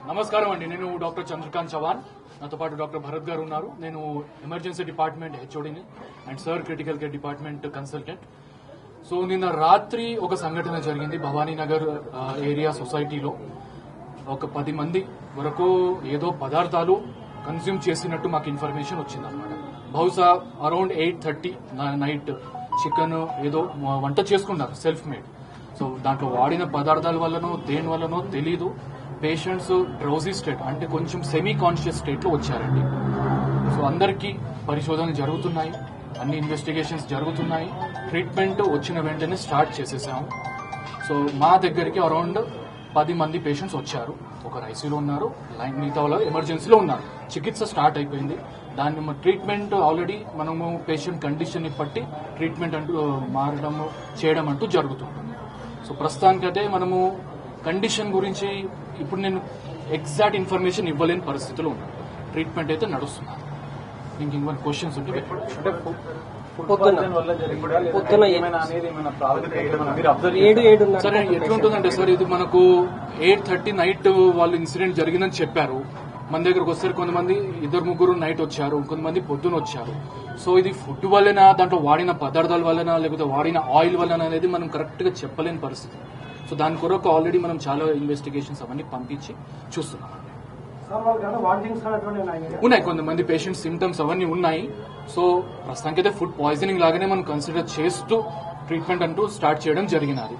నమస్కారం అండి. నేను డాక్టర్ చంద్రకాంత్ చవాన్, నాతో పాటు డాక్టర్ భరత్ గారు ఉన్నారు. నేను ఎమర్జెన్సీ డిపార్ట్మెంట్ హెచ్ఓడిని and sir critical care department consultant. So నిన్న రాత్రి ఒక సంఘటన జరిగింది భవానీనగర్ ఏరియా సొసైటీలో. ఒక 10 మంది వరకు ఏదో పదార్థాలు కన్స్యూమ్ చేసినట్టు మాకు ఇన్ఫర్మేషన్ వచ్చిందన్నమాట. బహుశా అరౌండ్ 8:30 నైట్ చికెన్ ఏదో వంట చేసుకున్నారు సెల్ఫ్ మేడ్. సో దాంట్లో వాడిన పదార్థాల వల్లనో దేని వల్లనో తెలీదు పేషెంట్స్ డ్రౌజీ స్టేట్ అంటే కొంచెం సెమీ కాన్షియస్ స్టేట్ లో వచ్చారండి. సో అందరికీ పరిశోధనలు జరుగుతున్నాయి, అన్ని ఇన్వెస్టిగేషన్స్ జరుగుతున్నాయి. ట్రీట్మెంట్ వచ్చిన వెంటనే స్టార్ట్ చేసేసాము. సో మా దగ్గరికి అరౌండ్ 10 మంది పేషెంట్స్ వచ్చారు. ఒకరు ఐసీలో ఉన్నారు, మిగతా వాళ్ళు ఎమర్జెన్సీలో ఉన్నారు. చికిత్స స్టార్ట్ అయిపోయింది. దాన్ని ట్రీట్మెంట్ ఆల్రెడీ మనము పేషెంట్ కండిషన్ ని బట్టి ట్రీట్మెంట్ అంటూ మారడం చేయడం అంటూ జరుగుతుంది. సో ప్రస్తుతానికైతే మనము కండిషన్ గురించి ఇప్పుడు నేను ఎగ్జాక్ట్ ఇన్ఫర్మేషన్ ఇవ్వలేని పరిస్థితిలో ఉన్నాను. ట్రీట్మెంట్ అయితే నడుస్తున్నాను. ఇంకేమైనా క్వశ్చన్స్ ఉంటే సరే. ఎట్లుంటుందంటే సార్, ఇది మనకు 8:30 నైట్ వాళ్ళు ఇన్సిడెంట్ జరిగిందని చెప్పారు. మన దగ్గరకు వస్తారు కొంతమంది, 2-3 నైట్ వచ్చారు, కొంతమంది పొద్దున వచ్చారు. సో ఇది ఫుడ్ వల్లనా, దాంట్లో వాడిన పదార్థాల వల్లనా, లేకపోతే వాడిన ఆయిల్ వల్లనా అనేది మనం కరెక్ట్ గా చెప్పలేని పరిస్థితి. సో దాని కొరకు ఆల్రెడీ మనం చాలా ఇన్వెస్టిగేషన్స్ అవన్నీ పంపించి చూస్తున్నాం. ఉన్నాయి కొంతమంది పేషెంట్స్ సిమ్టమ్స్ అవన్నీ ఉన్నాయి. సో ప్రస్తుతానికైతే ఫుడ్ పాయిజనింగ్ లాగానే మనం కన్సిడర్ చేస్తూ ట్రీట్మెంట్ అంటూ స్టార్ట్ చేయడం జరిగినది.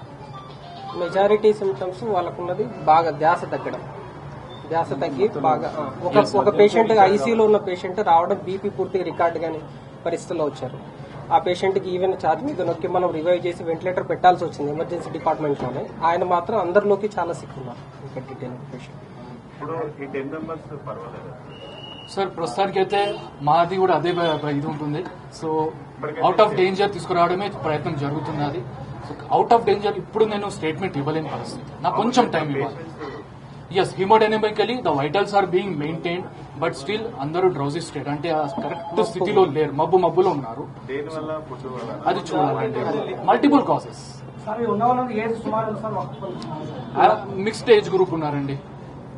మెజారిటీ సిమ్టమ్స్ వాళ్ళకున్నది బాగా ధ్యాస తగ్గి బాగా ఒక పేషెంట్ ఐసీయూలో ఉన్న పేషెంట్ రావడం బీపీ పూర్తిగా రికార్డ్ గాని పరిస్థితుల్లో వచ్చారు. ఆ పేషెంట్ కి ఈవెన్ ఛార్జ్ మీద నొక్కి మనం రివైవ్ చేసి వెంటిలేటర్ పెట్టాల్సి వచ్చింది ఎమర్జెన్సీ డిపార్ట్మెంట్ లోనే. ఆయన మాత్రం అందరిలోకి చాలా సిక్ ఉన్నారు. పేషెంట్ సార్ ప్రస్తుతానికి అయితే మాది కూడా అదే ఇది ఉంటుంది. సో అవుట్ ఆఫ్ డేంజర్ తీసుకురావడమే ప్రయత్నం జరుగుతున్నది. సో అవుట్ ఆఫ్ డేంజర్ ఇప్పుడు నేను స్టేట్మెంట్ ఇవ్వలేని పరిస్థితి, నాకు కొంచెం టైం ఇవ్వాలి. Yes, hemodynamically the vitals are being maintained, but still అందరూ డ్రౌజీ స్టేట్ అంటే ఆ కరెక్ట్ స్థితిలో లేరు, మబ్బులో ఉన్నారు. అది చూడాలండి. Multiple causes. Mixed age group ఉన్నారండి.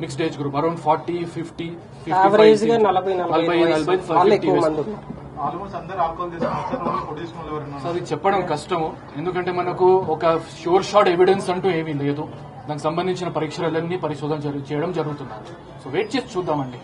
Mixed age group around 40, 50, 40, 50. So అది చెప్పడం కష్టము, ఎందుకంటే మనకు ఒక షూర్ షాట్ ఎవిడెన్స్ అంటూ ఏమీ లేదు. దానికి సంబంధించిన పరీక్షలన్నీ పరిశోధన చేయడం జరుగుతున్నారు. సో వెయిట్ చేసి చూద్దామండి.